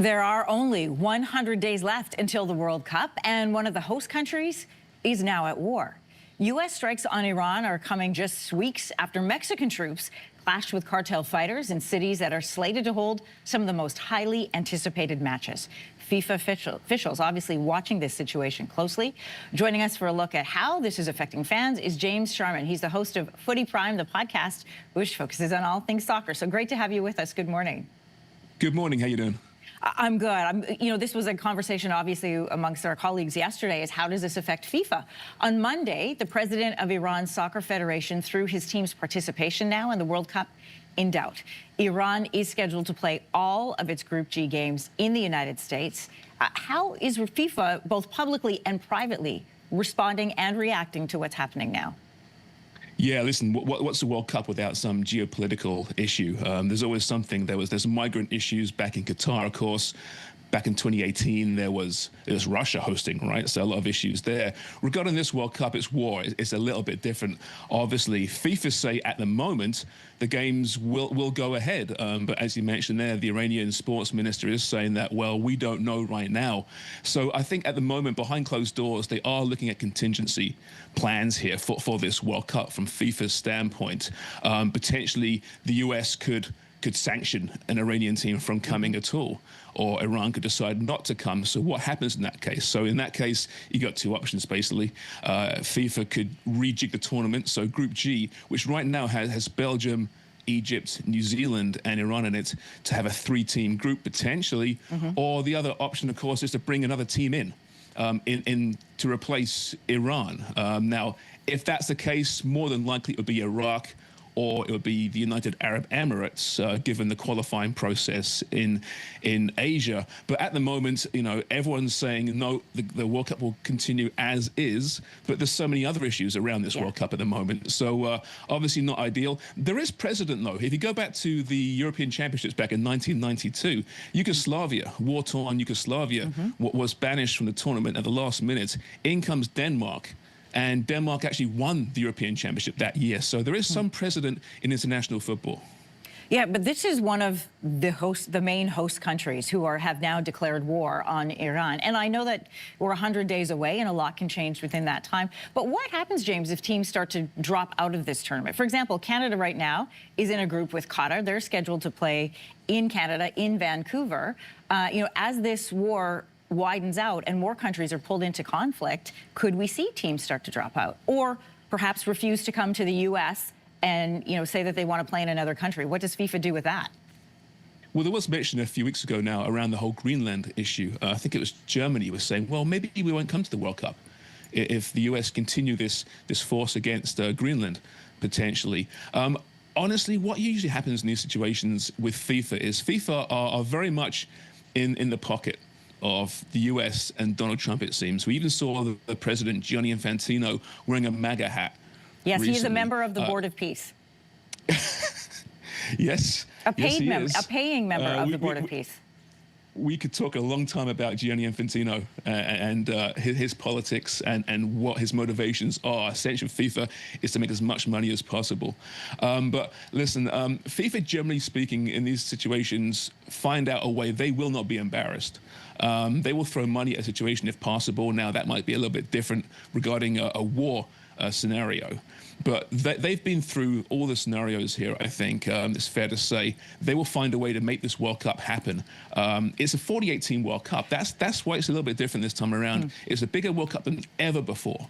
There are only 100 days left until the World Cup, and one of the host countries is now at war. U.S. strikes on Iran are coming just weeks after Mexican troops clashed with cartel fighters in cities that are slated to hold some of the most highly anticipated matches. FIFA officials obviously watching this situation closely. Joining us for a look at how this is affecting fans is James Sharman. He's the host of Footy Prime, the podcast, which focuses on all things soccer. So great to have you with us. Good morning. Good morning. How you doing? I'm good. This was a conversation, obviously, amongst our colleagues yesterday, is how does this affect FIFA? On Monday, the president of Iran's Soccer Federation threw his team's participation now in the World Cup in doubt. Iran is scheduled to play all of its Group G games in the United States. How is FIFA, both publicly and privately, responding and reacting to what's happening now? Yeah, listen, what's the World Cup without some geopolitical issue? There's always something. There's migrant issues back in Qatar, of course. Back in 2018, there was Russia hosting, right? So a lot of issues there. Regarding this World Cup, it's war. It's a little bit different. Obviously, FIFA say at the moment the games will go ahead. But as you mentioned there, the Iranian sports minister is saying that, well, we don't know right now. So I think at the moment, behind closed doors, they are looking at contingency plans here for this World Cup from FIFA's standpoint. Potentially, the US could sanction an Iranian team from coming at all, or Iran could decide not to come. So what happens in that case? So in that case, you got two options, basically. FIFA could rejig the tournament. So Group G, which right now has Belgium, Egypt, New Zealand, and Iran in it, to have a three-team group potentially. Or the other option, of course, is to bring another team in to replace Iran. Now, if that's the case, more than likely it would be Iraq, or it would be the United Arab Emirates, given the qualifying process in Asia. But at the moment, everyone's saying, no, the World Cup will continue as is, but there's so many other issues around this World Cup at the moment. So obviously not ideal. There is precedent, though. If you go back to the European Championships back in 1992, Yugoslavia, war-torn Yugoslavia, was banished from the tournament at the last minute. In comes Denmark. And Denmark actually won the European Championship that year. So there is some precedent in international football. Yeah, but this is one of the main host countries who have now declared war on Iran. And I know that we're 100 days away and a lot can change within that time. But what happens, James, if teams start to drop out of this tournament? For example, Canada right now is in a group with Qatar. They're scheduled to play in Canada, in Vancouver. As this war widens out and more countries are pulled into conflict, could we see teams start to drop out or perhaps refuse to come to the U.S. and say that they want to play in another country? What does FIFA do with that? Well, there was mention a few weeks ago now around the whole Greenland issue. I think it was Germany was saying, well, maybe we won't come to the World Cup if the U.S. continue this force against Greenland, potentially. Honestly, what usually happens in these situations with FIFA is FIFA are very much in the pocket of the US and Donald Trump, it seems. We even saw the president, Gianni Infantino, wearing a MAGA hat. Yes, recently. He's a member of the Board of Peace. Yes. A paying member of the Board of Peace. We could talk a long time about Gianni Infantino and his politics and what his motivations are. Essentially, FIFA is to make as much money as possible. But listen, FIFA, generally speaking, in these situations, find out a way. They will not be embarrassed. They will throw money at a situation if possible. Now, that might be a little bit different regarding a war scenario. But they've been through all the scenarios here, I think. It's fair to say. They will find a way to make this World Cup happen. It's a 48-team World Cup. That's why it's a little bit different this time around. It's a bigger World Cup than ever before.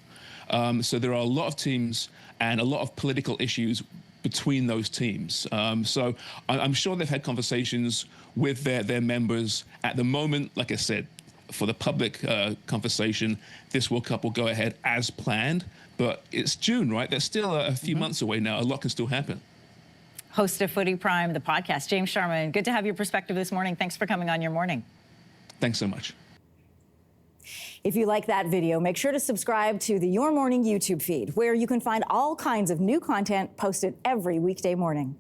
So there are a lot of teams and a lot of political issues between those teams. So I'm sure they've had conversations with their members. At the moment, like I said, for the public conversation, this World Cup will go ahead as planned. But it's June, right? There's still a few months away now. A lot can still happen. Host of Footy Prime, the podcast, James Sharman. Good to have your perspective this morning. Thanks for coming on your morning. Thanks so much. If you like that video, make sure to subscribe to the Your Morning YouTube feed, where you can find all kinds of new content posted every weekday morning.